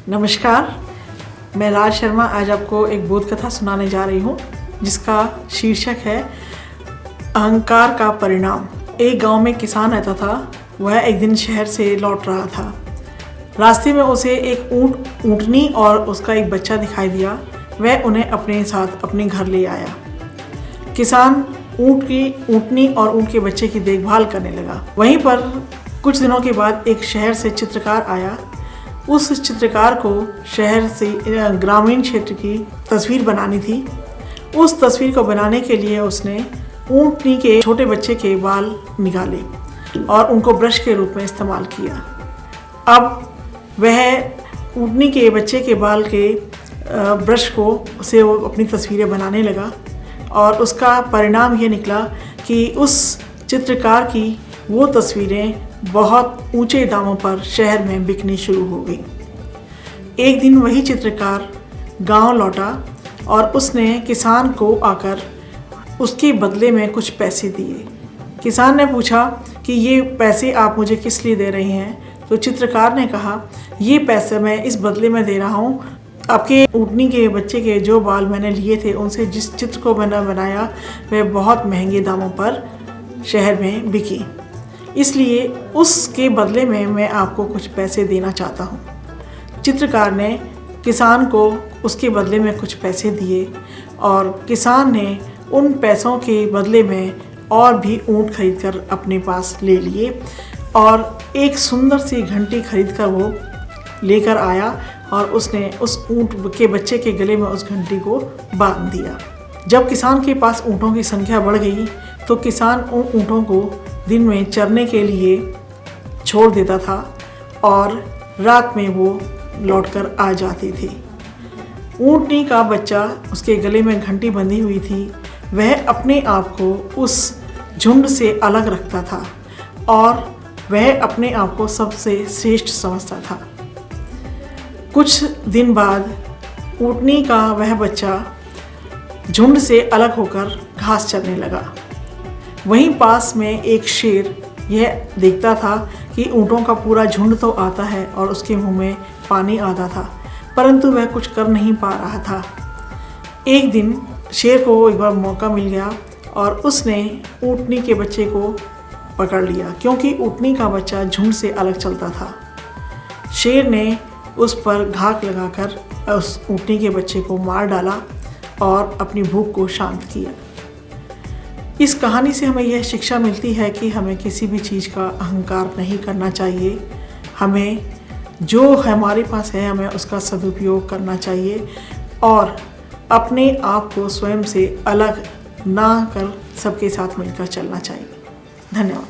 नमस्कार, मैं राज शर्मा आज आपको एक बोध कथा सुनाने जा रही हूँ जिसका शीर्षक है अहंकार का परिणाम। एक गांव में किसान रहता था। वह एक दिन शहर से लौट रहा था। रास्ते में उसे एक ऊँटनी और उसका एक बच्चा दिखाई दिया। वह उन्हें अपने साथ अपने घर ले आया। किसान ऊँटनी और ऊँट के बच्चे की देखभाल करने लगा। वहीं पर कुछ दिनों के बाद एक शहर से चित्रकार आया। उस चित्रकार को शहर से ग्रामीण क्षेत्र की तस्वीर बनानी थी। उस तस्वीर को बनाने के लिए उसने ऊँटनी के छोटे बच्चे के बाल निकाले और उनको ब्रश के रूप में इस्तेमाल किया। अब वह ऊँटनी के बच्चे के बाल के ब्रश से वो अपनी तस्वीरें बनाने लगा और उसका परिणाम ये निकला कि उस चित्रकार की वो तस्वीरें बहुत ऊंचे दामों पर शहर में बिकनी शुरू हो गई। एक दिन वही चित्रकार गांव लौटा और उसने किसान को आकर उसके बदले में कुछ पैसे दिए। किसान ने पूछा कि ये पैसे आप मुझे किस लिए दे रहे हैं? तो चित्रकार ने कहा, ये पैसे मैं इस बदले में दे रहा हूँ, आपके ऊँटनी के बच्चे के जो बाल मैंने लिए थे उनसे जिस चित्र को मैंने बनाया वह बहुत महंगे दामों पर शहर में बिकी, इसलिए उसके बदले में मैं आपको कुछ पैसे देना चाहता हूँ। चित्रकार ने किसान को उसके बदले में कुछ पैसे दिए और किसान ने उन पैसों के बदले में और भी ऊँट खरीदकर अपने पास ले लिए और एक सुंदर सी घंटी खरीदकर वो लेकर आया और उसने उस ऊँट के बच्चे के गले में उस घंटी को बांध दिया। जब किसान के पास ऊँटों की संख्या बढ़ गई तो किसान उन ऊँटों को दिन में चरने के लिए छोड़ देता था और रात में वो लौटकर आ जाती थी। ऊँटनी का बच्चा, उसके गले में घंटी बंधी हुई थी, वह अपने आप को उस झुंड से अलग रखता था और वह अपने आप को सबसे श्रेष्ठ समझता था। कुछ दिन बाद ऊँटनी का वह बच्चा झुंड से अलग होकर घास चरने लगा। वहीं पास में एक शेर यह देखता था कि ऊँटों का पूरा झुंड तो आता है और उसके मुंह में पानी आता था, परंतु वह कुछ कर नहीं पा रहा था। एक दिन शेर को एक बार मौका मिल गया और उसने ऊँटनी के बच्चे को पकड़ लिया, क्योंकि ऊँटनी का बच्चा झुंड से अलग चलता था। शेर ने उस पर घात लगाकर उस ऊँटनी के बच्चे को मार डाला और अपनी भूख को शांत किया। इस कहानी से हमें यह शिक्षा मिलती है कि हमें किसी भी चीज़ का अहंकार नहीं करना चाहिए। हमें जो हमारे पास है हमें उसका सदुपयोग करना चाहिए और अपने आप को स्वयं से अलग ना कर सबके साथ मिलकर चलना चाहिए। धन्यवाद।